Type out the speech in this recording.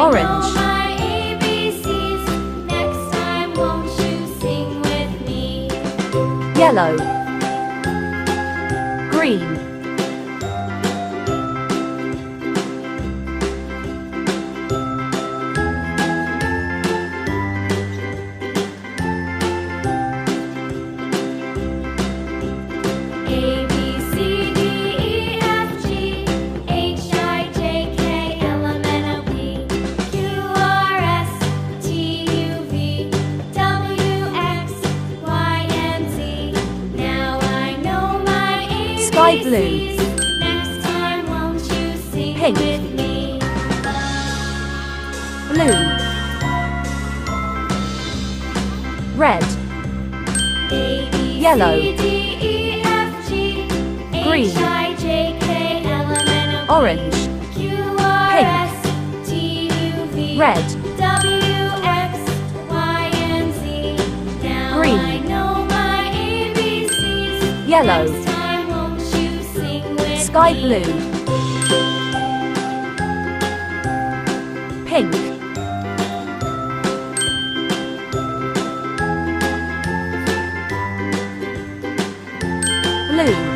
Orange. my ABCs. Next time, won't you sing with me? Yellow. Green. A, B, C, D, E, F, G, H, I, J, K, L, M, N, O, P, Q, R, S, T, U, V, W, X, Y, and Z. Now I know my ABCs. Sky blue. Next time, won't you sing Pink. with me? Blue. Red. A, B, Yellow. C, D, E, F, G, Green. H, I, J, K, L, M, N, O, P, Orange. Q, R, S, T, U, V, Red. W, X, Y, and Z. Now Green. I know my ABCs. Yellow. Next time, won't you sing with Sky me? blue. Pink. Blue.